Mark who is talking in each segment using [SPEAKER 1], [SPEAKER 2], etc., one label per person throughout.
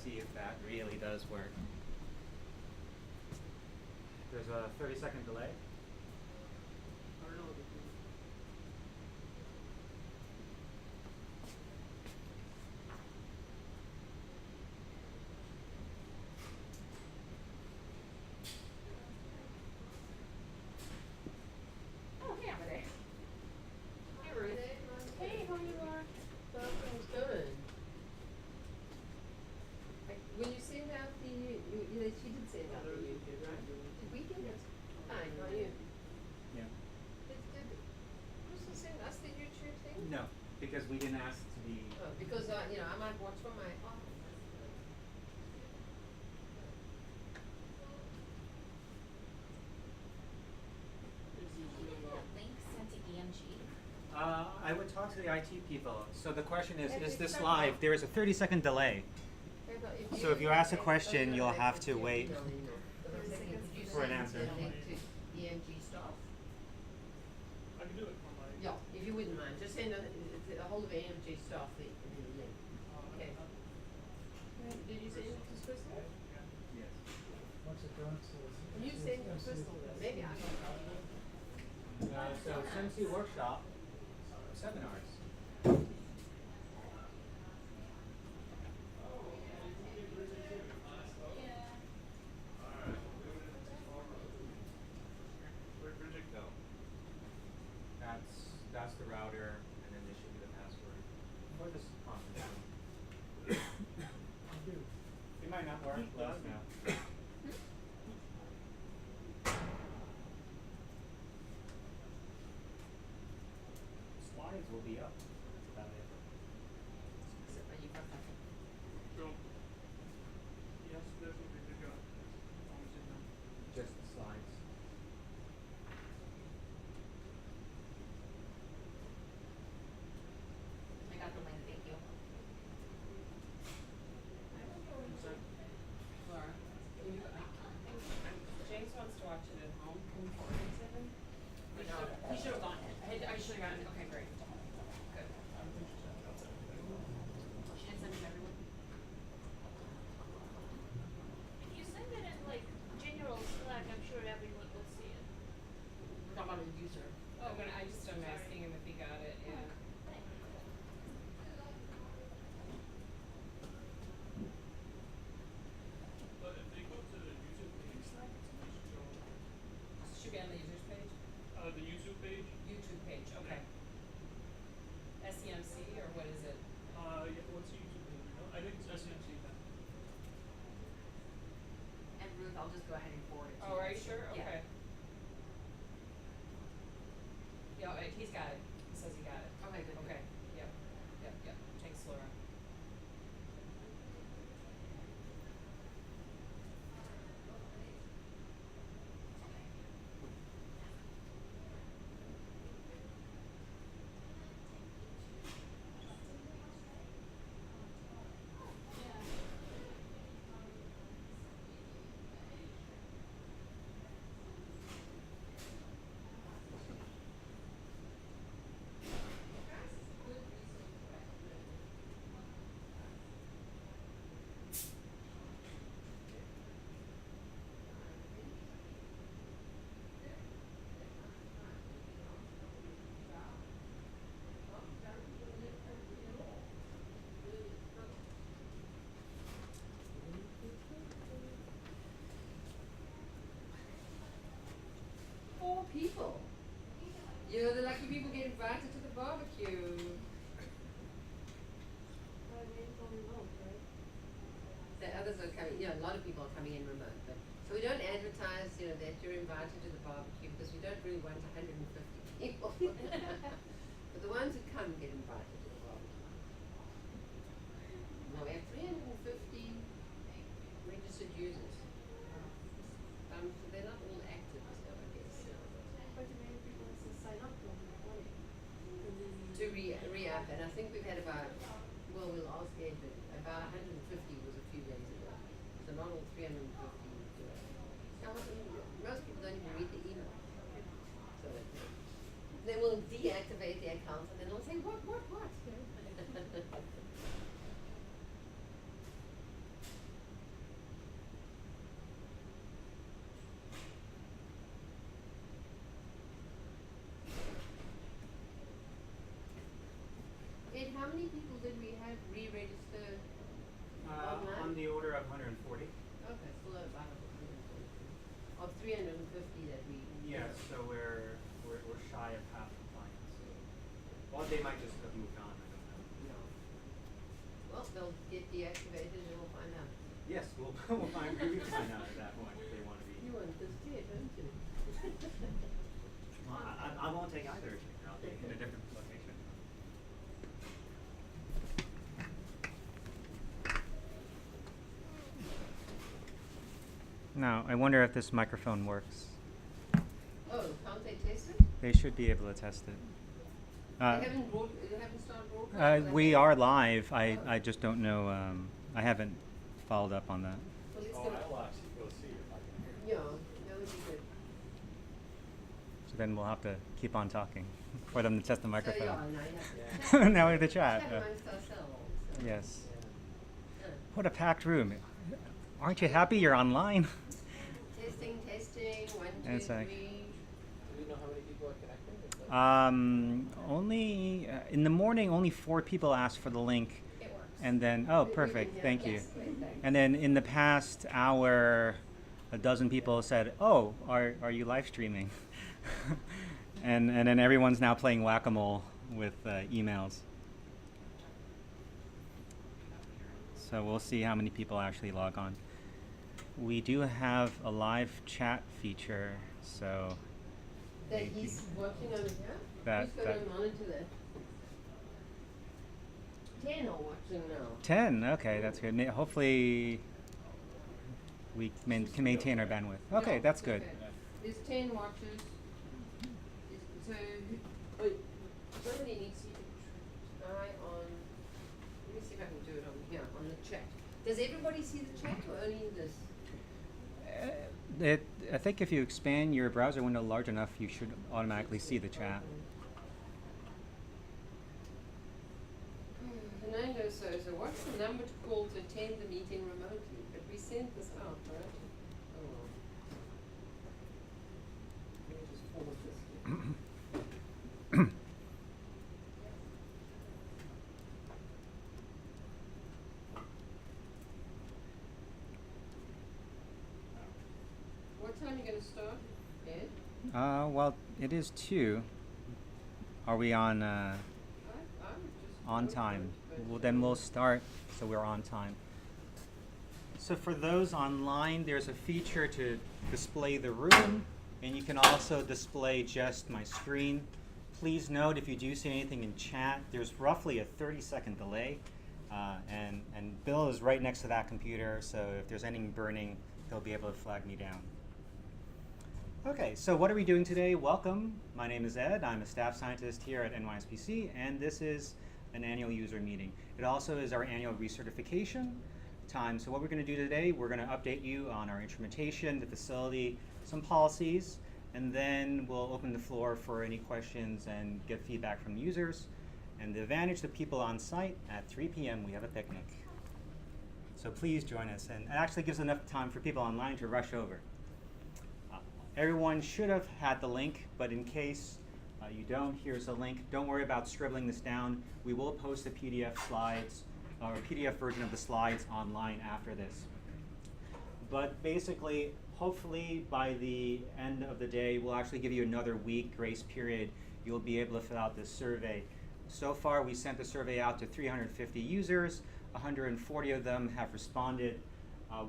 [SPEAKER 1] see if that really does work. There's a 30-second delay.
[SPEAKER 2] Oh, hey, Amade. Hey, Ruth. Hey, how are you, Laura?
[SPEAKER 3] Something's good. When you send out the, she did send out the YouTube, right? Did we get it? Fine, how are you?
[SPEAKER 1] Yeah.
[SPEAKER 3] Did Bruce send us the YouTube thing?
[SPEAKER 1] No, because we didn't ask to be.
[SPEAKER 3] Oh, because, I might watch from my office.
[SPEAKER 2] Link sent to Angie.
[SPEAKER 1] I would talk to the IT people. So the question is
[SPEAKER 3] It's
[SPEAKER 1] this
[SPEAKER 3] so
[SPEAKER 1] live?
[SPEAKER 3] far.
[SPEAKER 1] There is a 30-second delay. So if you ask a question, you'll have to wait for an answer.
[SPEAKER 3] Link to EMG stuff.
[SPEAKER 4] I can do it from my.
[SPEAKER 3] Yeah, if you wouldn't mind, just send a hold of AMG staff the link. Okay. Did you send it to Crystal?
[SPEAKER 1] Yes.
[SPEAKER 5] Once it runs,
[SPEAKER 3] You sent it to Crystal though, maybe I can.
[SPEAKER 1] So SimC workshop seminars.
[SPEAKER 4] Where'd it go?
[SPEAKER 1] That's the router, and then this should be the password for this conference room.
[SPEAKER 5] I do.
[SPEAKER 1] It might not work. Let us know. Slides will be up. That's about it.
[SPEAKER 3] Are you got that?
[SPEAKER 4] Sure. Yes, this will be the gun. Almost in now.
[SPEAKER 1] Just the slides.
[SPEAKER 2] I got the link, thank you.
[SPEAKER 6] Laura, James wants to watch it at home. Can we forward it to him? He should have gone. I should have gotten it. Okay, great. Good.
[SPEAKER 2] She didn't send it to everyone.
[SPEAKER 7] If you send it in like general Slack, I'm sure everyone will see it.
[SPEAKER 3] We're talking about a user.
[SPEAKER 6] Oh, but I'm asking him if he got it. Yeah.
[SPEAKER 4] But if they go to the YouTube page, it
[SPEAKER 6] Should be on the users page.
[SPEAKER 4] should the YouTube page.
[SPEAKER 6] YouTube page. Okay. SEMC or what is it?
[SPEAKER 4] Yeah, what's the YouTube page? I think it's SMC then.
[SPEAKER 2] And Ruth, I'll just go ahead and forward it to you.
[SPEAKER 6] Oh, are you sure?
[SPEAKER 2] Yeah.
[SPEAKER 6] Okay. Yeah, he's got it. He says he got it.
[SPEAKER 3] Okay, good.
[SPEAKER 6] Okay. Yep. Yep. Thanks, Laura.
[SPEAKER 3] Four people. You're the lucky people get invited to the barbecue. The others are coming, a lot of people are coming in remote, but so we don't advertise, that you're invited to the barbecue because we don't really want 150 people. But the ones who come get invited to the barbecue. Well, we have 350 registered users. So they're not all active, so I guess.
[SPEAKER 7] But many people also sign up for it.
[SPEAKER 3] To re-up, and I think we've had about, we'll ask Ed, but about 150 was a few days ago. So not all 350 do it. Most people don't even read the email. So they will deactivate the account and then they'll say, what? many people did we have re-register? Online?
[SPEAKER 1] On the order of 140.
[SPEAKER 3] Okay, still about 140. Of 350 that we.
[SPEAKER 1] Yes, so we're shy of half compliance. Well, they might just have moved on. I don't know.
[SPEAKER 3] No. Well, they'll get deactivated and we'll find out.
[SPEAKER 1] Yes, we'll find out at that point if they want to be.
[SPEAKER 3] You want this kid, don't you?
[SPEAKER 1] Well, I won't take either. I'll be in a different location. Now, I wonder if this microphone works.
[SPEAKER 3] Oh, can't they test it?
[SPEAKER 1] They should be able to test it.
[SPEAKER 3] They haven't started broadcasting?
[SPEAKER 1] We are live. I just don't know. I haven't followed up on that.
[SPEAKER 3] Well, it's
[SPEAKER 8] Oh,
[SPEAKER 3] gonna,
[SPEAKER 8] I'll actually go see if I can hear.
[SPEAKER 3] yeah, that would be good.
[SPEAKER 1] So then we'll have to keep on talking for them to test the
[SPEAKER 3] So,
[SPEAKER 1] microphone.
[SPEAKER 3] yeah, no,
[SPEAKER 1] Now we have to chat.
[SPEAKER 3] Chat amongst ourselves. So.
[SPEAKER 1] Yes.
[SPEAKER 3] Yeah.
[SPEAKER 1] What a packed room. Aren't you happy you're online?
[SPEAKER 3] Testing, 1, 2,
[SPEAKER 1] It's like-
[SPEAKER 3] 3.
[SPEAKER 8] Do we know how many people are connected?
[SPEAKER 1] Only in the morning, only 4 people asked for the link.
[SPEAKER 3] It works.
[SPEAKER 1] And then,
[SPEAKER 3] We
[SPEAKER 1] perfect,
[SPEAKER 3] can,
[SPEAKER 1] thank you.
[SPEAKER 3] yes, great, thanks.
[SPEAKER 1] And then in the past hour, a dozen people said, "Oh, are you live streaming?" and then everyone's now playing whack-a-mole with emails. So we'll see how many people actually log on. We do have a live chat feature, so
[SPEAKER 3] That
[SPEAKER 1] maybe-
[SPEAKER 3] he's watching over here?
[SPEAKER 1] That-
[SPEAKER 3] Who's going
[SPEAKER 1] that-
[SPEAKER 3] to monitor that? 10 are watching now.
[SPEAKER 1] 10. Okay, that's good. Hopefully, we can maintain our bandwidth. Okay,
[SPEAKER 3] Yeah,
[SPEAKER 1] that's good.
[SPEAKER 3] okay. There's 10 watchers. So, wait, somebody needs to keep an eye on, let me see if I can do it on here, on the chat. Does everybody see the chat or only this?
[SPEAKER 1] I think if you expand your browser window large enough, you should automatically see the chat.
[SPEAKER 3] Fernando says, so what's the number to call to attend the meeting remotely? But we sent this out, right? Oh, well. Let me just forward this. What time are you going to start, Ed?
[SPEAKER 1] Well, it is 2. Are we on
[SPEAKER 3] I would just
[SPEAKER 1] on
[SPEAKER 3] go for
[SPEAKER 1] time?
[SPEAKER 3] it, but,
[SPEAKER 1] Well, then we'll start, so we're on time. So for those online, there's a feature to display the room, and you can also display just my screen. Please note if you do see anything in chat, there's roughly a 30-second delay, and Bill is right next to that computer, so if there's anything burning, he'll be able to flag me down. Okay, so what are we doing today? Welcome. My name is Ed. I'm a staff scientist here at NYSPC, and this is an annual user meeting. It also is our annual recertification time. So what we're going to do today, we're going to update you on our instrumentation, the facility, some policies, and then we'll open the floor for any questions and get feedback from users. And the advantage to people on site, at 3 p.m. we have a picnic. So please join us, and it actually gives enough time for people online to rush over. Everyone should have had the link, but in case you don't, here's a link. Don't worry about scribbling this down. We will post the PDF slides, or PDF version of the slides online after this. But basically, hopefully by the end of the day, we'll actually give you another week grace period. You'll be able to fill out this survey. So far, we sent the survey out to 350 users. 140 of them have responded.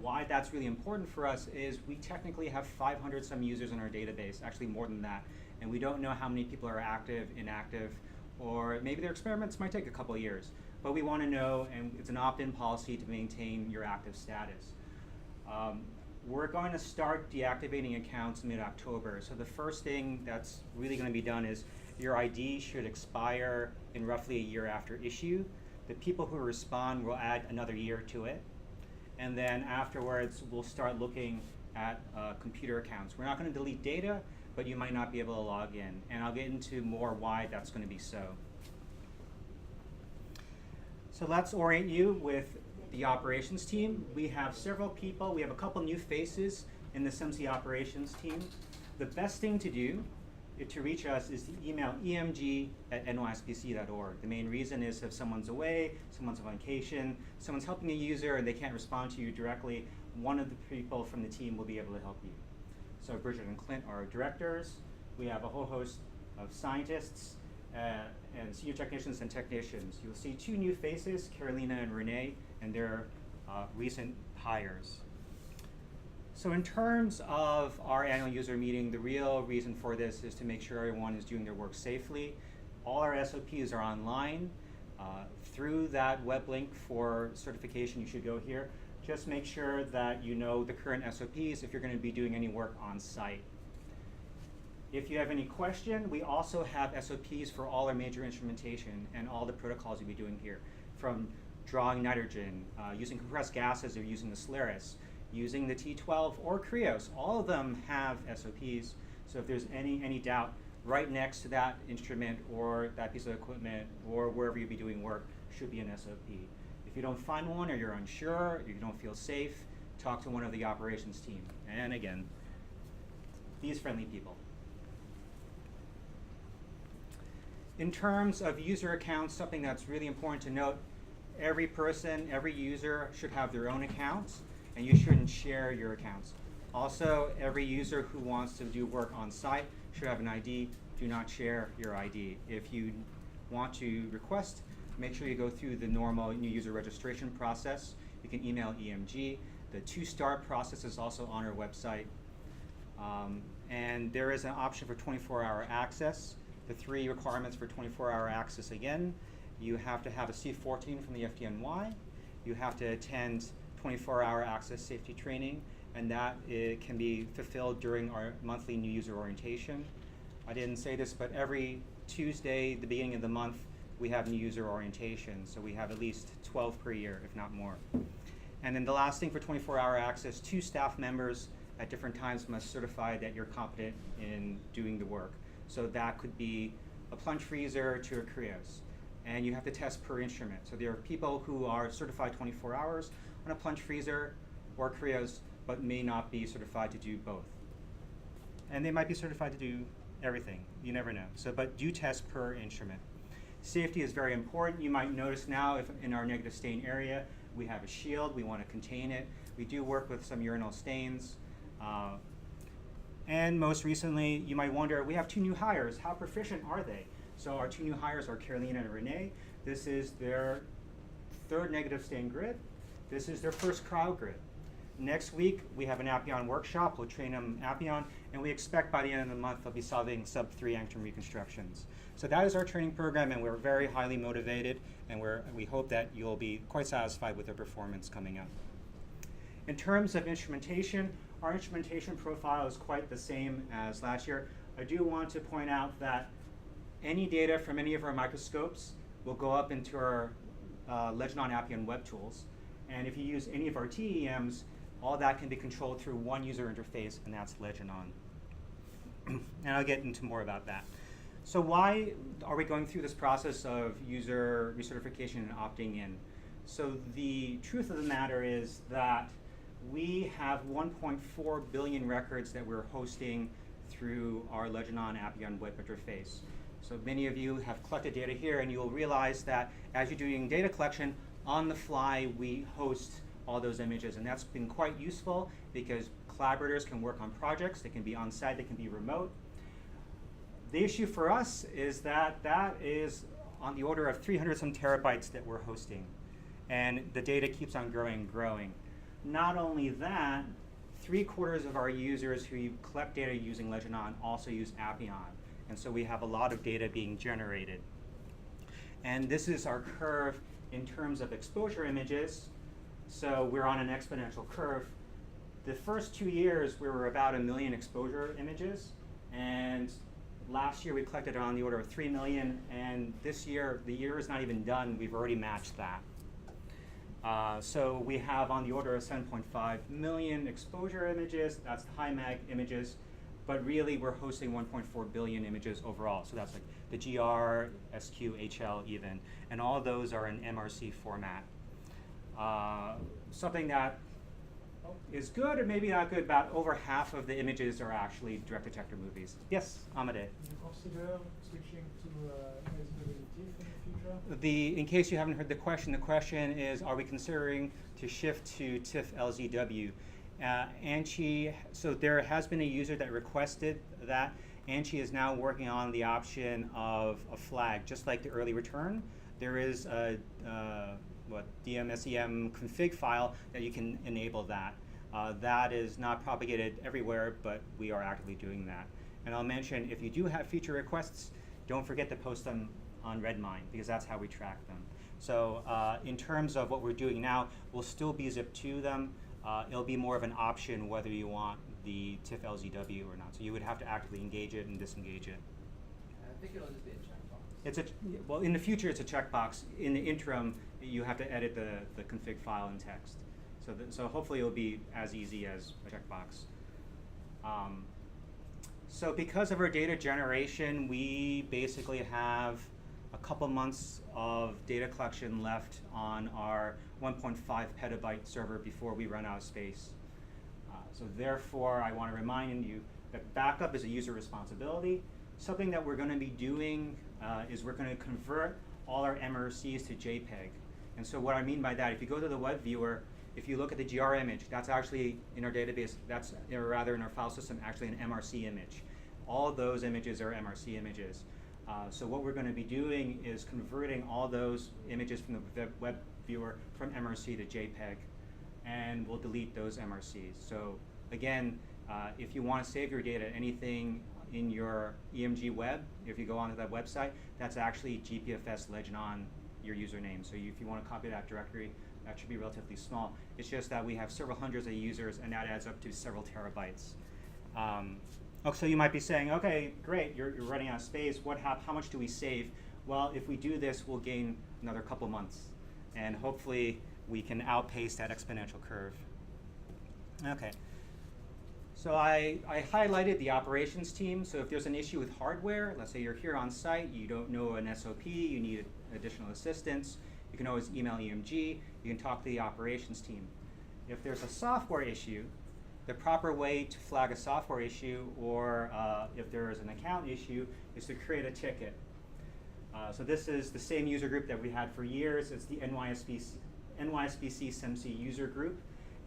[SPEAKER 1] Why that's really important for us is we technically have 500 some users in our database, actually more than that, and we don't know how many people are active, inactive, or maybe their experiments might take a couple of years. But we want to know, and it's an opt-in policy to maintain your active status. We're going to start deactivating accounts mid-October. So the first thing that's really going to be done is your ID should expire in roughly a year after issue. The people who respond will add another year to it. And then afterwards, we'll start looking at computer accounts. We're not going to delete data, but you might not be able to log in. And I'll get into more why that's going to be so. So let's orient you with the operations team. We have several people. We have a couple new faces in the SimC operations team. The best thing to do to reach us is to email emg@nyspc.org. The main reason is if someone's away, someone's on vacation, someone's helping a user and they can't respond to you directly, one of the people from the team will be able to help you. So Bridget and Clint are our directors. We have a whole host of scientists and senior technicians and technicians. You'll see two new faces, Carolina and Renee, and they're recent hires. So in terms of our annual user meeting, the real reason for this is to make sure everyone is doing their work safely. All our SOPs are online. Through that web link for certification, you should go here. Just make sure that you know the current SOPs if you're going to be doing any work on site. If you have any question, we also have SOPs for all our major instrumentation and all the protocols you'll be doing here, from drawing nitrogen, using compressed gases or using the Solaris, using the T12 or Krios. All of them have SOPs, so if there's any doubt, right next to that instrument or that piece of equipment or wherever you'll be doing work should be an SOP. If you don't find one or you're unsure, or you don't feel safe, talk to one of the operations team. And again, these friendly people. In terms of user accounts, something that's really important to note, every person, every user should have their own accounts, and you shouldn't share your accounts. Also, every user who wants to do work on site should have an ID. Do not share your ID. If you want to request, make sure you go through the normal new user registration process. You can email EMG. The to-start process is also on our website. And there is an option for 24-hour access. The three requirements for 24-hour access again, you have to have a C14 from the FDNY, you have to attend 24-hour access safety training, and that can be fulfilled during our monthly new user orientation. I didn't say this, but every Tuesday, the beginning of the month, we have new user orientation, so we have at least 12 per year, if not more. And then the last thing for 24-hour access, 2 staff members at different times must certify that you're competent in doing the work. So that could be a plunge freezer to a Krios. And you have to test per instrument. So there are people who are certified 24 hours on a plunge freezer or Krios, but may not be certified to do both. And they might be certified to do everything. You never know. So, but do test per instrument. Safety is very important. You might notice now if in our negative stain area, we have a shield. We want to contain it. We do work with some urinal stains. And most recently, you might wonder, we have 2 new hires. How proficient are they? So our 2 new hires are Carolina and Renee. This is their 3rd negative stain grid. This is their 1st cryo grid. Next week, we have an Appian workshop. We'll train them Appian, and we expect by the end of the month, they'll be solving sub-3 angstrom reconstructions. So that is our training program, and we're very highly motivated, and we hope that you'll be quite satisfied with their performance coming up. In terms of instrumentation, our instrumentation profile is quite the same as last year. I do want to point out that any data from any of our microscopes will go up into our Leginon Appian web tools. And if you use any of our TEMs, all that can be controlled through one user interface, and that's Leginon. And I'll get into more about that. So why are we going through this process of user recertification and opting in? So the truth of the matter is that we have 1.4 billion records that we're hosting through our Leginon Appian web interface. So many of you have collected data here, and you'll realize that as you're doing data collection, on the fly, we host all those images, and that's been quite useful because collaborators can work on projects. They can be on-site, they can be remote. The issue for us is that that is on the order of 300 some terabytes that we're hosting, and the data keeps on growing and growing. Not only that, 3/4 of our users who collect data using Leginon also use Appian, and so we have a lot of data being generated. And this is our curve in terms of exposure images. So we're on an exponential curve. The first 2 years, we were about 1 million exposure images, and last year we collected on the order of 3 million, and this year, the year is not even done, we've already matched that. So we have on the order of 7.5 million exposure images, that's the high mag images, but really we're hosting 1.4 billion images overall. So that's like the GR, SQ, HL even, and all of those are in MRC format. Something that is good or maybe not good. About over half of the images are actually direct detector movies. Yes, Amade.
[SPEAKER 5] Do you consider switching to LSWT in the future?
[SPEAKER 1] In case you haven't heard the question is, are we considering to shift to TIFF LZW? Anchi, so there has been a user that requested that. Anchi is now working on the option of a flag, just like the early return. There is a DMSEM config file that you can enable that. That is not propagated everywhere, but we are actively doing that. And I'll mention, if you do have feature requests, don't forget to post them on Redmine, because that's how we track them. So in terms of what we're doing now, we'll still be zipped to them. It'll be more of an option whether you want the TIFF LZW or not. So you would have to actively engage it and disengage it.
[SPEAKER 8] I think it'll just be a checkbox.
[SPEAKER 1] It's well, in the future, it's a checkbox. In the interim, you have to edit the config file in text. So hopefully it'll be as easy as a checkbox. So because of our data generation, we basically have a couple months of data collection left on our 1.5 petabyte server before we run out of space. So therefore, I want to remind you that backup is a user responsibility. Something that we're going to be doing is we're going to convert all our MRCs to JPEG. And so what I mean by that, if you go to the web viewer, if you look at the GR image, that's actually in our database, that's, or rather in our file system, actually an MRC image. All those images are MRC images. So what we're going to be doing is converting all those images from the web viewer from MRC to JPEG, and we'll delete those MRCs. So again, if you want to save your data, anything in your EMG web, if you go onto that website, that's actually GPFS legend on your username. So if you want to copy that directory, that should be relatively small. It's just that we have several hundreds of users, and that adds up to several terabytes. So you might be saying, okay, great, you're running out of space. How much do we save? Well, if we do this, we'll gain another couple months, and hopefully we can outpace that exponential curve. Okay. So I highlighted the operations team. So if there's an issue with hardware, let's say you're here on site, you don't know an SOP, you need additional assistance, you can always email EMG, you can talk to the operations team. If there's a software issue, the proper way to flag a software issue, or if there is an account issue, is to create a ticket. So this is the same user group that we had for years. It's the NYSBC SEMC user group.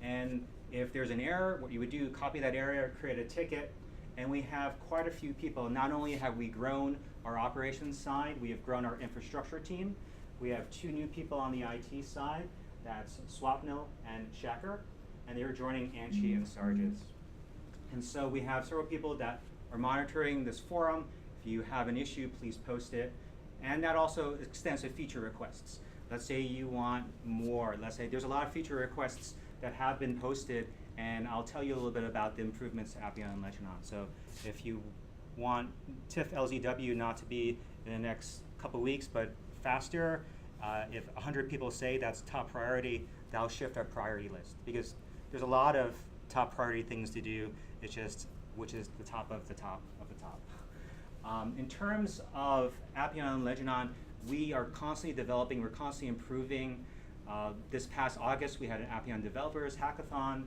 [SPEAKER 1] And if there's an error, what you would do, copy that error, create a ticket, and we have quite a few people. Not only have we grown our operations side, we have grown our infrastructure team. We have 2 new people on the IT side. That's Swapnil and Shaker, and they're joining Anchi and Sarges. And so we have several people that are monitoring this forum. If you have an issue, please post it. And that also extends to feature requests. Let's say you want more. Let's say there's a lot of feature requests that have been posted, and I'll tell you a little bit about the improvements to Appian and Legion. So if you want TIFF LZW not to be in the next couple weeks, but faster, if 100 people say that's top priority, that'll shift our priority list, because there's a lot of top priority things to do. It's just which is the top of the top of the top. In terms of Appian and Legion, we are constantly developing, we're constantly improving. This past August, we had an Appian Developers Hackathon.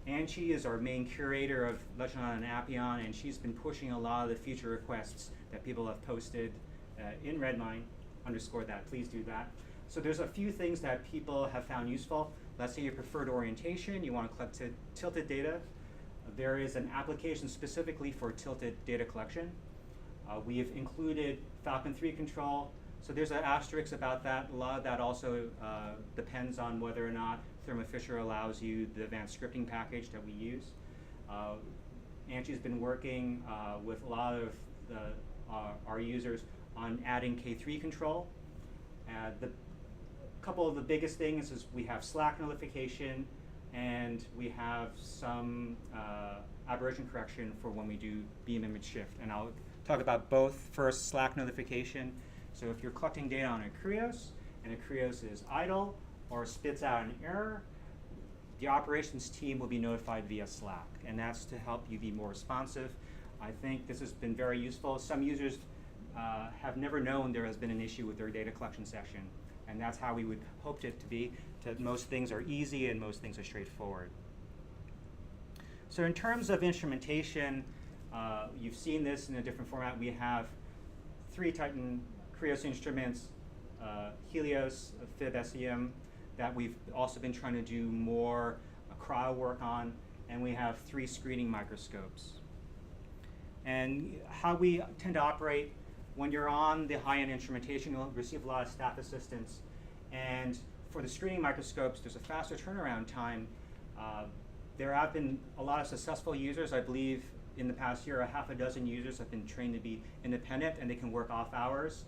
[SPEAKER 1] Anchi is our main curator of Legion and Appian, and she's been pushing a lot of the feature requests that people have posted in Redmine. Underscore that, please do that. So there's a few things that people have found useful. Let's say your preferred orientation, you want to collect tilted data. There is an application specifically for tilted data collection. We have included Falcon 3 control. So there's an asterisk about that. A lot of that also depends on whether or not Thermo Fisher allows you the advanced scripting package that we use. Anchi's been working with a lot of our users on adding K3 control. The couple of the biggest things is we have Slack notification, and we have some aberration correction for when we do beam image shift. And I'll talk about both. First, Slack notification. So if you're collecting data on a Krios, and a Krios is idle or spits out an error, the operations team will be notified via Slack, and that's to help you be more responsive. I think this has been very useful. Some users have never known there has been an issue with their data collection session, and that's how we would hoped it to be. Most things are easy and most things are straightforward. So in terms of instrumentation, you've seen this in a different format. We have 3 Titan Krios instruments, Helios, Fib SEM, that we've also been trying to do more cryo work on, and we have 3 screening microscopes. And how we tend to operate, when you're on the high-end instrumentation, you'll receive a lot of staff assistance. And for the screening microscopes, there's a faster turnaround time. There have been a lot of successful users. I believe in the past year, a half a dozen users have been trained to be independent, and they can work off hours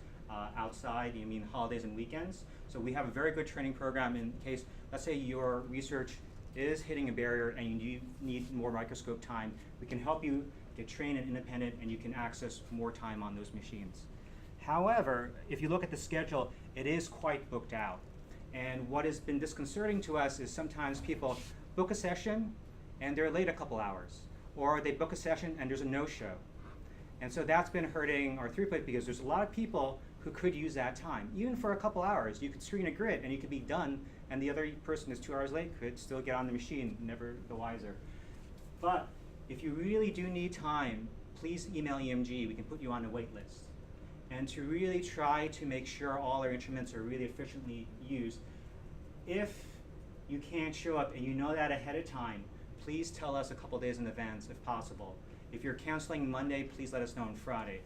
[SPEAKER 1] outside, holidays and weekends. So we have a very good training program in case, let's say your research is hitting a barrier and you need more microscope time. We can help you get trained and independent, and you can access more time on those machines. However, if you look at the schedule, it is quite booked out. And what has been disconcerting to us is sometimes people book a session and they're late a couple hours, or they book a session and there's a no-show. And so that's been hurting our throughput, because there's a lot of people who could use that time. Even for a couple hours, you could screen a grid and you could be done, and the other person who's 2 hours late could still get on the machine, never the wiser. But if you really do need time, please email EMG. We can put you on the wait list. And to really try to make sure all our instruments are really efficiently used, if you can't show up and you know that ahead of time, please tell us a couple days in advance if possible. If you're canceling Monday, please let us know on Friday.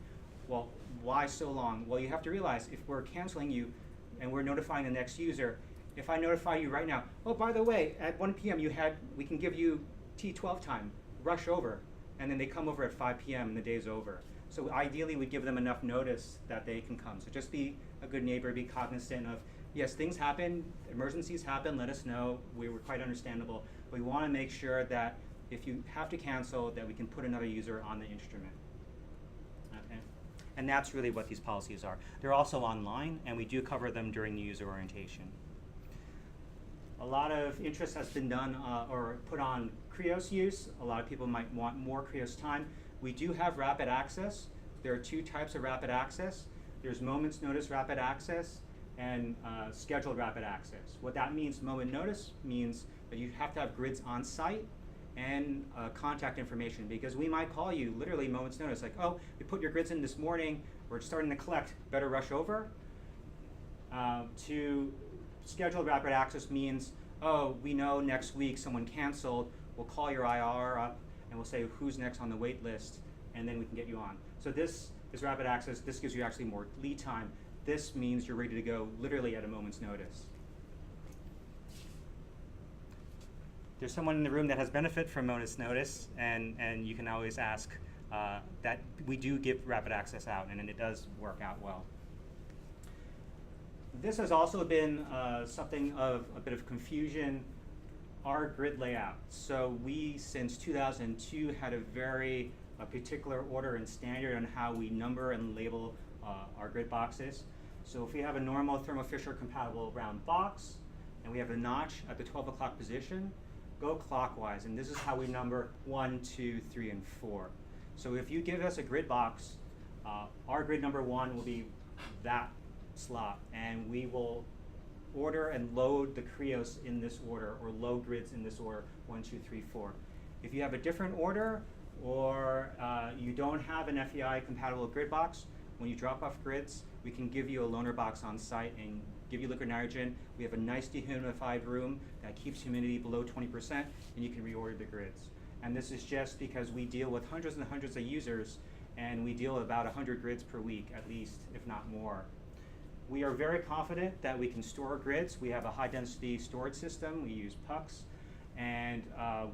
[SPEAKER 1] Well, why so long? Well, you have to realize, if we're canceling you and we're notifying the next user, if I notify you right now, oh, by the way, at 1 p.m. we can give you T12 time, rush over, and then they come over at 5 p.m. and the day's over. So ideally, we give them enough notice that they can come. So just be a good neighbor, be cognizant of, yes, things happen, emergencies happen, let us know. We were quite understandable. We want to make sure that if you have to cancel, that we can put another user on the instrument. Okay? And that's really what these policies are. They're also online, and we do cover them during the user orientation. A lot of interest has been done or put on Krios use. A lot of people might want more Krios time. We do have rapid access. There are 2 types of rapid access. There's moments notice rapid access and scheduled rapid access. What that means, moment notice, means that you have to have grids on site and contact information, because we might call you literally moments notice, like, oh, we put your grids in this morning, we're starting to collect, better rush over. To scheduled rapid access means, oh, we know next week someone canceled, we'll call your IR up and we'll say who's next on the wait list, and then we can get you on. So this is rapid access. This gives you actually more lead time. This means you're ready to go literally at a moment's notice. There's someone in the room that has benefit from moment's notice, and you can always ask that we do give rapid access out, and it does work out well. This has also been something of a bit of confusion, our grid layout. So we, since 2002, had a very particular order and standard on how we number and label our grid boxes. So if we have a normal Thermo Fisher compatible round box, and we have a notch at the 12 o'clock position, go clockwise, and this is how we number 1, 2, 3, and 4. So if you give us a grid box, our grid number 1 will be that slot, and we will order and load the Krios in this order, or load grids in this order, 1, 2, 3, 4. If you have a different order, or you don't have an FEI compatible grid box, when you drop off grids, we can give you a loaner box on site and give you liquid nitrogen. We have a nice dehumidified room that keeps humidity below 20%, and you can reorder the grids. And this is just because we deal with hundreds and hundreds of users, and we deal with about 100 grids per week, at least, if not more. We are very confident that we can store grids. We have a high-density storage system. We use pucks. And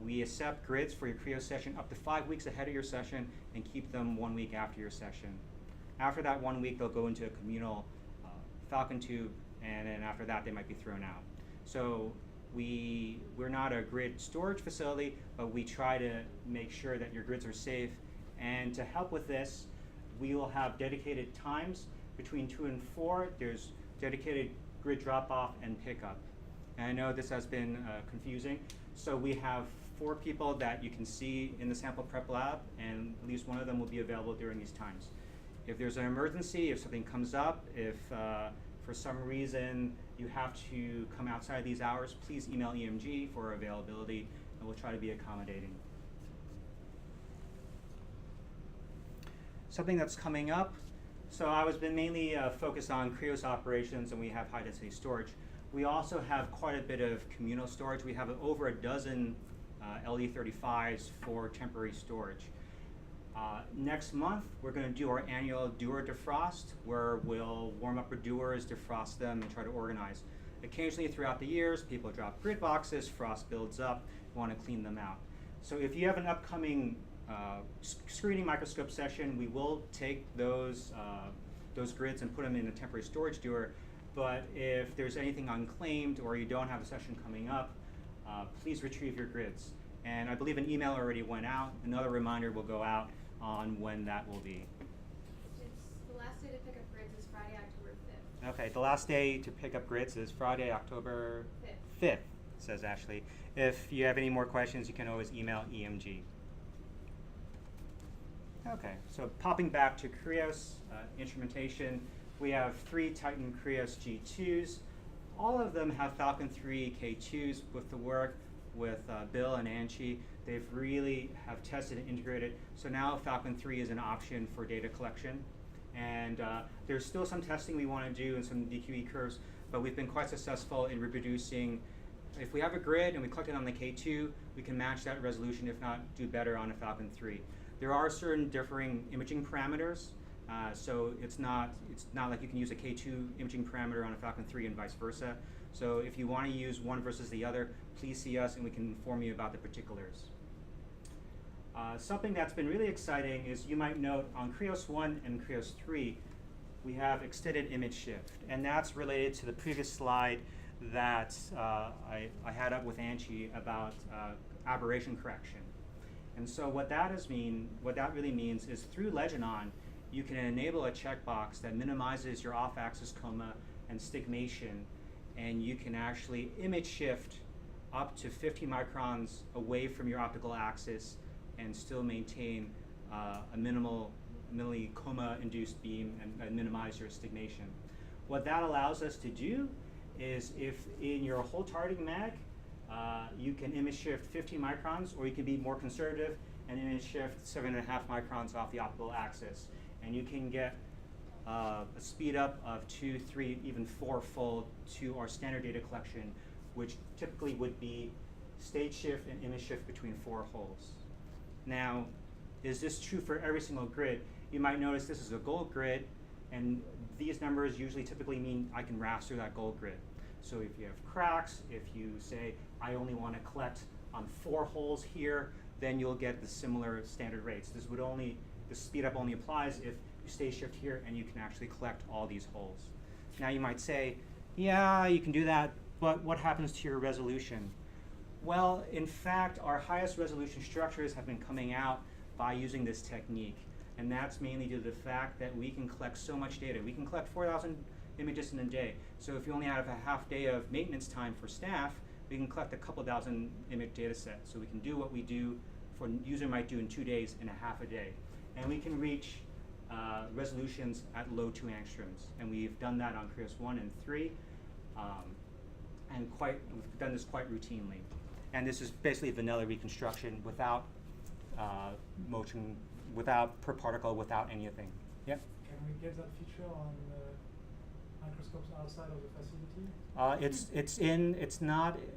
[SPEAKER 1] we accept grids for your Krios session up to 5 weeks ahead of your session and keep them 1 week after your session. After that 1 week, they'll go into a communal Falcon tube, and then after that, they might be thrown out. So we're not a grid storage facility, but we try to make sure that your grids are safe. And to help with this, we will have dedicated times between 2 and 4. There's dedicated grid drop-off and pickup. And I know this has been confusing. So we have 4 people that you can see in the sample prep lab, and at least one of them will be available during these times. If there's an emergency, if something comes up, if for some reason you have to come outside these hours, please email EMG for availability, and we'll try to be accommodating. Something that's coming up. So I was been mainly focused on Krios operations, and we have high density storage. We also have quite a bit of communal storage. We have over a dozen LE35s for temporary storage. Next month, we're going to do our annual Dewar defrost, where we'll warm up our dewars, defrost them, and try to organize. Occasionally throughout the years, people drop grid boxes, frost builds up, we want to clean them out. So if you have an upcoming screening microscope session, we will take those grids and put them in a temporary storage dewar. But if there's anything unclaimed or you don't have a session coming up, please retrieve your grids. And I believe an email already went out. Another reminder will go out on when that will be.
[SPEAKER 2] It's the last day to pick up grids is Friday, October 5th.
[SPEAKER 1] Okay, the last day to pick up grids is Friday, October 5th, says Ashley. If you have any more questions, you can always email EMG. Okay, so popping back to Krios instrumentation, we have 3 Titan Krios G2s. All of them have Falcon 3 K2s with the work with Bill and Angie. They've really have tested and integrated. So now Falcon 3 is an option for data collection. And there's still some testing we want to do and some DQE curves, but we've been quite successful in reproducing. If we have a grid and we collect it on the K2, we can match that resolution, if not do better on a Falcon 3. There are certain differing imaging parameters, so it's not like you can use a K2 imaging parameter on a Falcon 3 and vice versa. So if you want to use one versus the other, please see us and we can inform you about the particulars. Something that's been really exciting is you might note on Krios 1 and Krios 3, we have extended image shift. And that's related to the previous slide that I had up with Angie about aberration correction. And so what that really means is through Leginon, you can enable a checkbox that minimizes your off-axis coma and stigmation, and you can actually image shift up to 50 microns away from your optical axis and still maintain a minimally coma-induced beam and minimize your stigmation. What that allows us to do is if in your whole targeting mag, you can image shift 50 microns, or you can be more conservative and image shift 7.5 microns off the optical axis. And you can get a speed up of 2, 3, even 4-fold to our standard data collection, which typically would be stage shift and image shift between 4 holes. Now, is this true for every single grid? You might notice this is a gold grid, and these numbers usually typically mean I can raster that gold grid. So if you have cracks, if you say, I only want to collect on 4 holes here, then you'll get the similar standard rates. The speed up only applies if you stage shift here and you can actually collect all these holes. Now you might say, yeah, you can do that, but what happens to your resolution? Well, in fact, our highest resolution structures have been coming out by using this technique. And that's mainly due to the fact that we can collect so much data. We can collect 4,000 images in a day. So if you only have a half day of maintenance time for staff, we can collect a couple thousand image data sets. So we can do what we do for user might do in 2 days in a half a day. And we can reach resolutions at low 2 angstroms. And we've done that on Krios 1 and 3. And we've done this quite routinely. And this is basically vanilla reconstruction without motion, without per particle, without anything. Yep.
[SPEAKER 5] Can we get that feature on microscopes outside of the facility?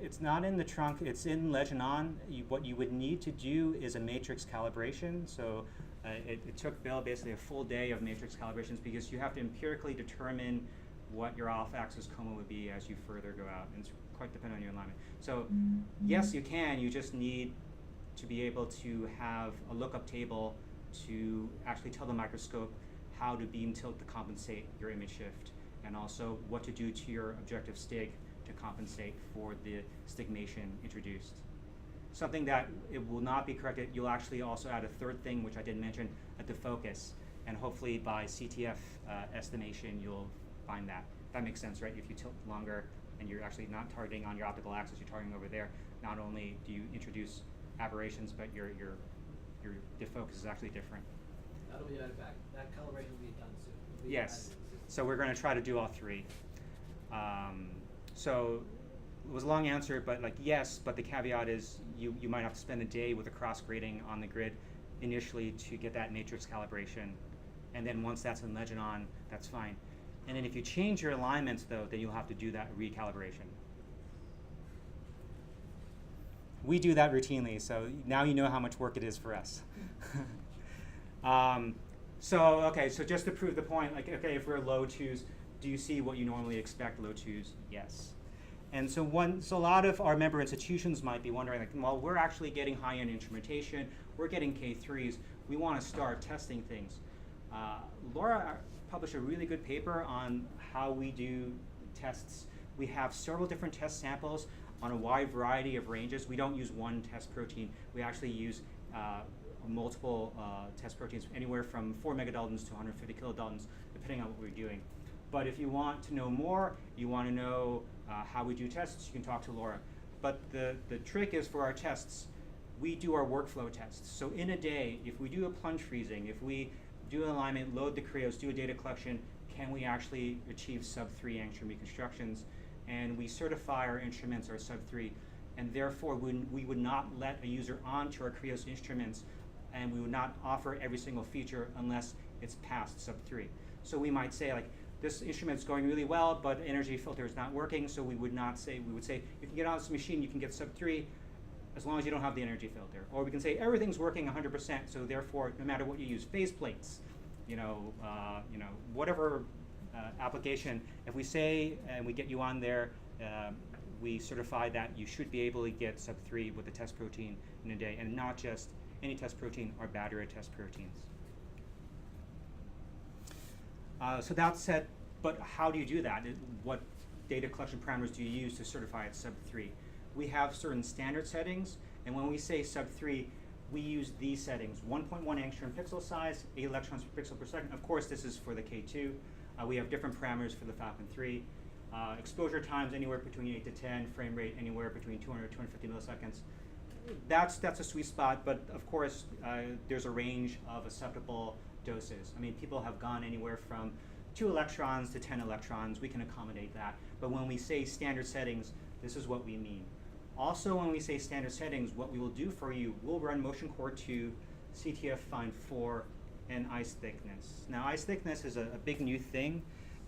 [SPEAKER 1] It's not in the trunk. It's in Leginon. What you would need to do is a matrix calibration. So it took Bill basically a full day of matrix calibrations because you have to empirically determine what your off-axis coma would be as you further go out, and it's quite dependent on your alignment. So yes, you can. You just need to be able to have a lookup table to actually tell the microscope how to beam tilt to compensate your image shift, and also what to do to your objective stig to compensate for the stigmation introduced. Something that it will not be corrected, you'll actually also add a third thing, which I didn't mention, a defocus. And hopefully by CTF estimation, you'll find that. That makes sense, right? If you tilt longer and you're actually not targeting on your optical axis, you're targeting over there, not only do you introduce aberrations, but your defocus is actually different.
[SPEAKER 8] That'll be added back. That calibration will be done soon. It'll be
[SPEAKER 1] Yes.
[SPEAKER 8] added.
[SPEAKER 1] So we're going to try to do all 3. So it was a long answer, but yes, but the caveat is you might have to spend a day with a cross grading on the grid initially to get that matrix calibration And then once that's in Legion, that's fine. And then if you change your alignments, though, then you'll have to do that recalibration. We do that routinely, so now you know how much work it is for us. So just to prove the point, like, okay, if we're low twos, do you see what you normally expect low twos? Yes. And so a lot of our member institutions might be wondering, like, well, we're actually getting high-end instrumentation, we're getting K3s, we want to start testing things. Laura published a really good paper on how we do tests. We have several different test samples on a wide variety of ranges. We don't use one test protein. We actually use multiple test proteins, anywhere from 4 megadaltons to 150 kilodaltons, depending on what we're doing. But if you want to know more, you want to know how we do tests, you can talk to Laura. But the trick is, for our tests, we do our workflow tests. So in a day, if we do a plunge freezing, if we do an alignment, load the Krios, do a data collection, can we actually achieve sub-3 angstrom reconstructions? And we certify our instruments are sub-3. And therefore, we would not let a user onto our Krios instruments, and we would not offer every single feature unless it's past sub-3. So we might say, like, this instrument's going really well, but energy filter is not working, so we would not say, we would say, you can get on this machine, you can get sub-3, as long as you don't have the energy filter. Or we can say, everything's working 100%, so therefore, no matter what you use, phase plates, whatever application, if we say, and we get you on there, we certify that you should be able to get sub-3 with the test protein in a day, and not just any test protein or battery test proteins. So that said, but how do you do that? What data collection parameters do you use to certify it sub-3? We have certain standard settings, and when we say sub-3, we use these settings: 1.1 angstrom pixel size, 8 electrons per pixel per second. Of course, this is for the K2. We have different parameters for the Falcon 3. Exposure times anywhere between 8 to 10, frame rate anywhere between 200 to 250 milliseconds. That's a sweet spot, but of course, there's a range of acceptable doses. I mean, people have gone anywhere from 2 electrons to 10 electrons. We can accommodate that. But when we say standard settings, this is what we mean. Also, when we say standard settings, what we will do for you, we'll run Motion Core 2, CTF Find 4, and ice thickness. Now, ice thickness is a big new thing,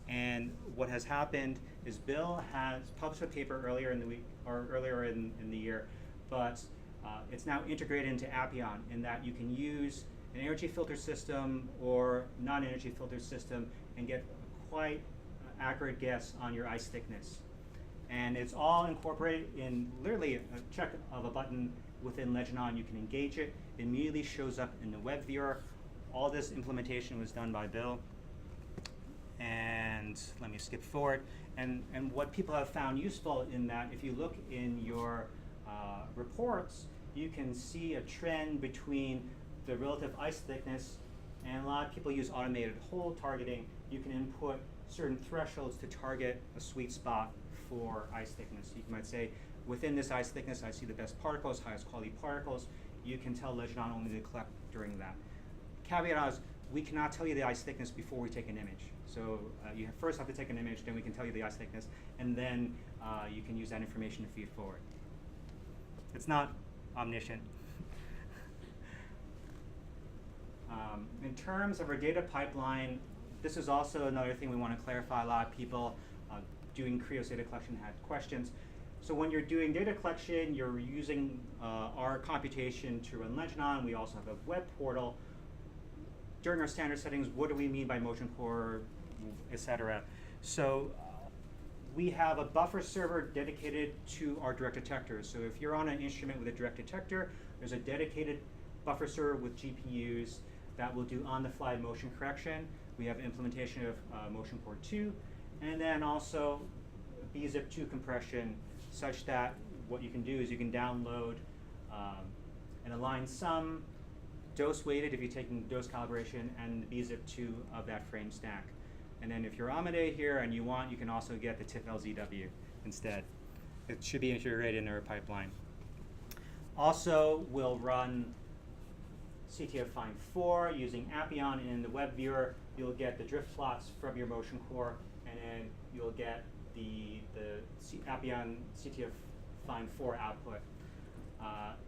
[SPEAKER 1] and what has happened is Bill has published a paper earlier in the week, or earlier in the year, but it's now integrated into Appian in that you can use an energy filter system or non-energy filter system and get a quite accurate guess on your ice thickness. And it's all incorporated in literally a check of a button within Legion. You can engage it. It immediately shows up in the web viewer. All this implementation was done by Bill. And let me skip forward. And what people have found useful in that, if you look in your reports, you can see a trend between the relative ice thickness, and a lot of people use automated hole targeting. You can input certain thresholds to target a sweet spot for ice thickness. You might say, within this ice thickness, I see the best particles, highest quality particles. You can tell Legion only to collect during that. Caveat is, we cannot tell you the ice thickness before we take an image. So you first have to take an image, then we can tell you the ice thickness, and then you can use that information to feed forward. It's not omniscient. In terms of our data pipeline, this is also another thing we want to clarify. A lot of people doing Krios data collection had questions. So when you're doing data collection, you're using our computation to run Legion. We also have a web portal. During our standard settings, what do we mean by Motion Core, etc.? So we have a buffer server dedicated to our direct detectors. So if you're on an instrument with a direct detector, there's a dedicated buffer server with GPUs that will do on-the-fly motion correction. We have implementation of Motion Core 2, and then also bzip2 compression, such that what you can do is you can download an aligned sum, dose weighted if you're taking dose calibration, and the bzip2 of that frame stack. And then if you're Amade here and you want, you can also get the TIFF-LZW instead. It should be integrated in our pipeline. Also, we'll run CTF Find 4 using Appian, and in the web viewer, you'll get the drift plots from your Motion Core, and then you'll get the Appian CTF Find 4 output.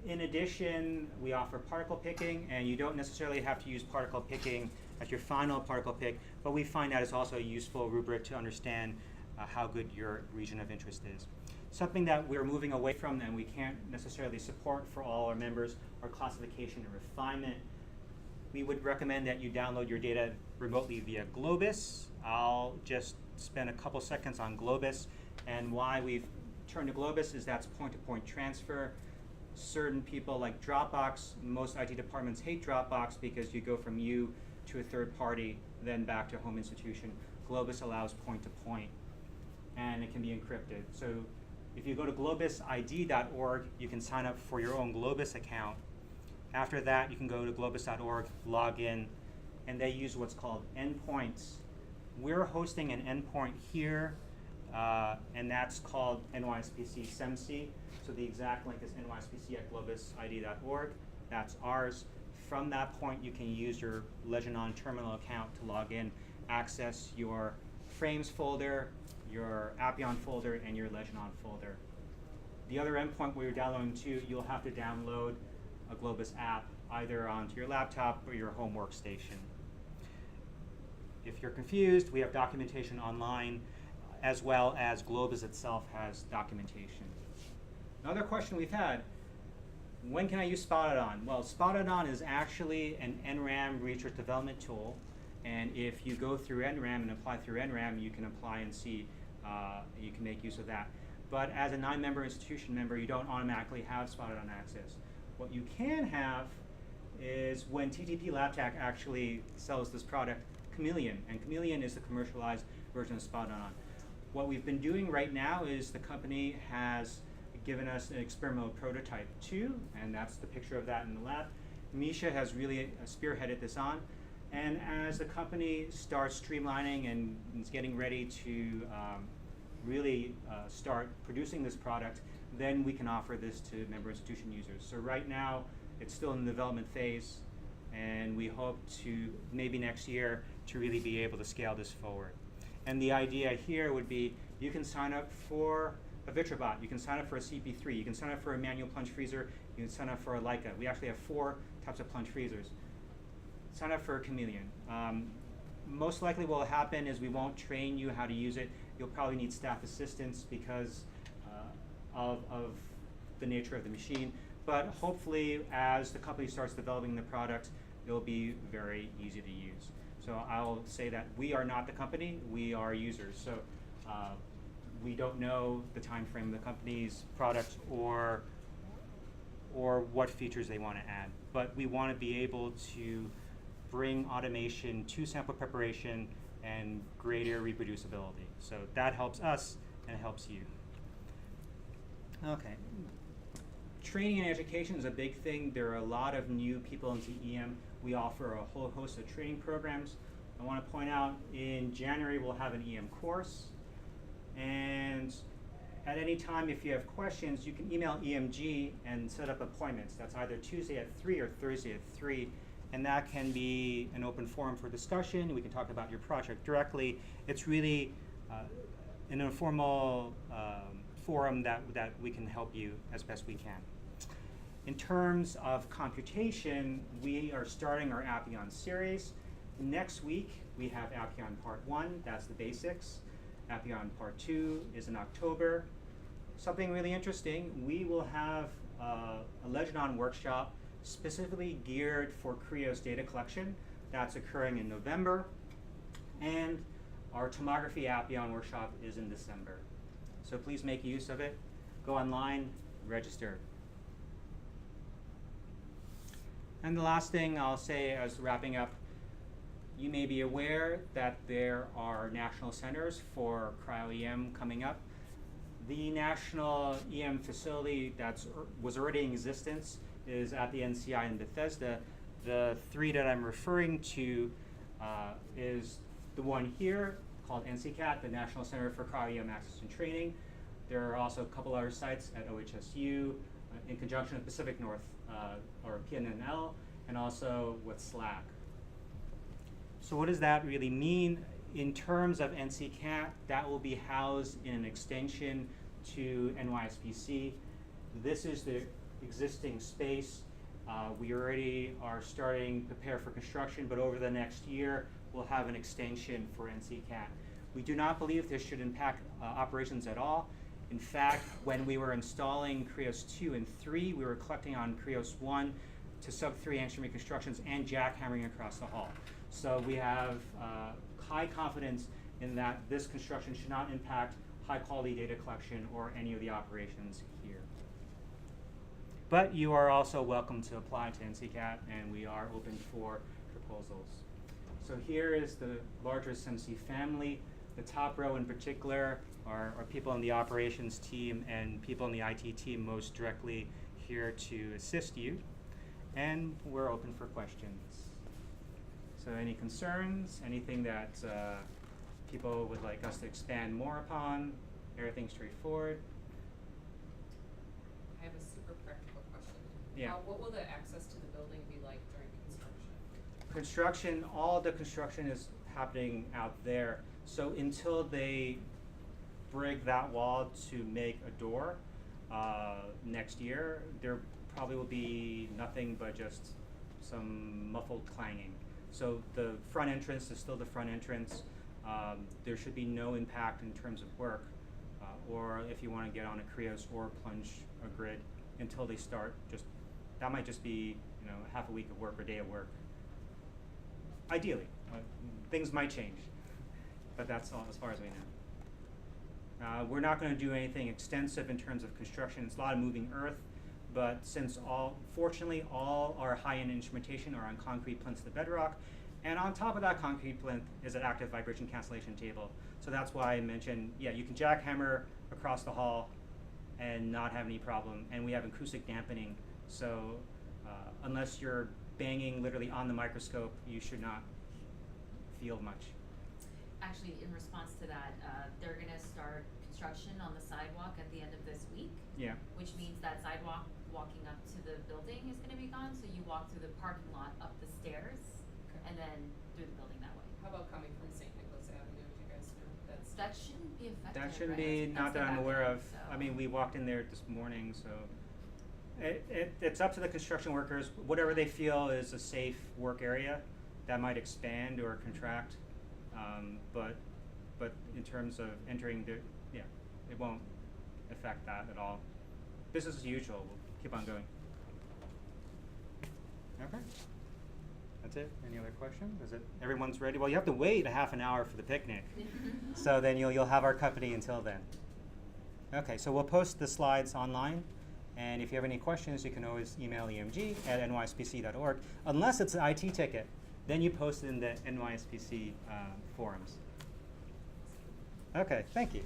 [SPEAKER 1] In addition, we offer particle picking, and you don't necessarily have to use particle picking as your final particle pick, but we find that it's also a useful rubric to understand how good your region of interest is. Something that we're moving away from and we can't necessarily support for all our members are classification and refinement. We would recommend that you download your data remotely via Globus. I'll just spend a couple seconds on Globus, and why we've turned to Globus is that's point-to-point transfer. Certain people like Dropbox, most IT departments hate Dropbox because you go from you to a third party, then back to a home institution. Globus allows point-to-point, and it can be encrypted. So if you go to globusid.org, you can sign up for your own Globus account. After that, you can go to globus.org, log in, and they use what's called endpoints. We're hosting an endpoint here, and that's called NYSPC SEMC. So the exact link is nyspc@globusid.org. That's ours. From that point, you can use your Legion terminal account to log in, access your frames folder, your Appian folder, and your Legion folder. The other endpoint where you're downloading to, you'll have to download a Globus app either onto your laptop or your home workstation. If you're confused, we have documentation online, as well as Globus itself has documentation. Another question we've had, when can I use Spotted On? Well, Spotted On is actually an NRAM research development tool, and if you go through NRAM and apply through NRAM, you can apply and see, you can make use of that. But as a 9-member institution member, you don't automatically have Spotted On access. What you can have is when TTP LabTech actually sells this product, Chameleon, and Chameleon is the commercialized version of Spotted On. What we've been doing right now is the company has given us an experimental prototype 2, and that's the picture of that in the lab. Misha has really spearheaded this on, and as the company starts streamlining and is getting ready to really start producing this product, then we can offer this to member institution users. So right now, it's still in the development phase, and we hope to, maybe next year, to really be able to scale this forward. And the idea here would be, you can sign up for a VitraBot, you can sign up for a CP3, you can sign up for a manual plunge freezer, you can sign up for a Leica. We actually have 4 types of plunge freezers. Sign up for a Chameleon. Most likely what will happen is we won't train you how to use it. You'll probably need staff assistance because of the nature of the machine. But hopefully, as the company starts developing the product, it'll be very easy to use. So I'll say that we are not the company, we are users. So we don't know the time frame of the company's product or what features they want to add. But we want to be able to bring automation to sample preparation and greater reproducibility. So that helps us and it helps you. Okay. Training and education is a big thing. There are a lot of new people into EM. We offer a whole host of training programs. I want to point out in January we'll have an EM course. And at any time, if you have questions, you can email EMG and set up appointments. That's either Tuesday at 3 or Thursday at 3. And that can be an open forum for discussion. We can talk about your project directly. It's really an informal forum that we can help you as best we can. In terms of computation, we are starting our Appian series. Next week, we have Appian Part 1, that's the basics. Appian Part 2 is in October. Something really interesting, we will have a Legion workshop specifically geared for Creo's data collection. That's occurring in November. And our tomography Appian workshop is in December. So please make use of it. Go online, register. And the last thing I'll say as wrapping up, you may be aware that there are national centers for cryo-EM coming up. The national EM facility that was already in existence is at the NCI in Bethesda. The 3 that I'm referring to is the one here called NCCAT, the National Center for Cryo-EM Access and Training. There are also a couple other sites at OHSU in conjunction with Pacific North or PNNL, and also with SLAC. So what does that really mean? In terms of NCCAT, that will be housed in an extension to NYSPC. This is the existing space. We already are starting to prepare for construction, but over the next year, we'll have an extension for NCCAT. We do not believe this should impact operations at all. In fact, when we were installing Krios 2 and 3, we were collecting on Krios 1 to sub-3 angstrom reconstructions and jackhammering across the hall. So we have high confidence in that this construction should not impact high-quality data collection or any of the operations here. But you are also welcome to apply to NCCAT, and we are open for proposals. So here is the larger SMC family. The top row in particular are people in the operations team and people in the IT team most directly here to assist you. And we're open for questions. So any concerns, anything that people would like us to expand more upon, everything straightforward?
[SPEAKER 2] I have a super practical question.
[SPEAKER 1] Yeah.
[SPEAKER 2] What will the access to the building be like during construction?
[SPEAKER 1] Construction, all the construction is happening out there. So until they break that wall to make a door next year, there probably will be nothing but just some muffled clanging. So the front entrance is still the front entrance. There should be no impact in terms of work, or if you want to get on a Krios or plunge a grid until they start. That might just be half a week of work or day of work. Ideally, things might change, but that's all as far as we know. We're not going to do anything extensive in terms of construction. It's a lot of moving earth, but since fortunately all our high-end instrumentation are on concrete plinths to bedrock, and on top of that concrete plinth is an active vibration cancellation table. So that's why I mentioned, yeah, you can jackhammer across the hall and not have any problem. And we have acoustic dampening, so unless you're banging literally on the microscope, you should not feel much.
[SPEAKER 9] Actually, in response to that, they're gonna start construction on the sidewalk at the end of this week.
[SPEAKER 1] Yeah.
[SPEAKER 9] Which means that sidewalk walking up to the building is gonna be gone, so you walk through the parking lot, up the stairs, and then through the building that way.
[SPEAKER 2] How about coming from St. Nicholas Avenue? Do you guys know
[SPEAKER 9] That shouldn't be affected,
[SPEAKER 1] That shouldn't
[SPEAKER 9] right?
[SPEAKER 1] be, not
[SPEAKER 9] That's
[SPEAKER 1] that
[SPEAKER 9] the
[SPEAKER 1] I'm
[SPEAKER 9] back
[SPEAKER 1] aware
[SPEAKER 9] end,
[SPEAKER 1] of.
[SPEAKER 9] so.
[SPEAKER 1] I mean, we walked in there this morning, so it's up to the construction workers. Whatever they feel is a safe work area, that might expand or contract. But in terms of entering it won't affect that at all. Business as usual. We'll keep on going. Okay. That's it. Any other questions? Is it everyone's ready? Well, you have to wait a half an hour for the picnic. So then you'll have our company until then. Okay, so we'll post the slides online, and if you have any questions, you can always email emg@nyspc.org. Unless it's an IT ticket, then you post it in the NYSPC forums. Okay, thank you.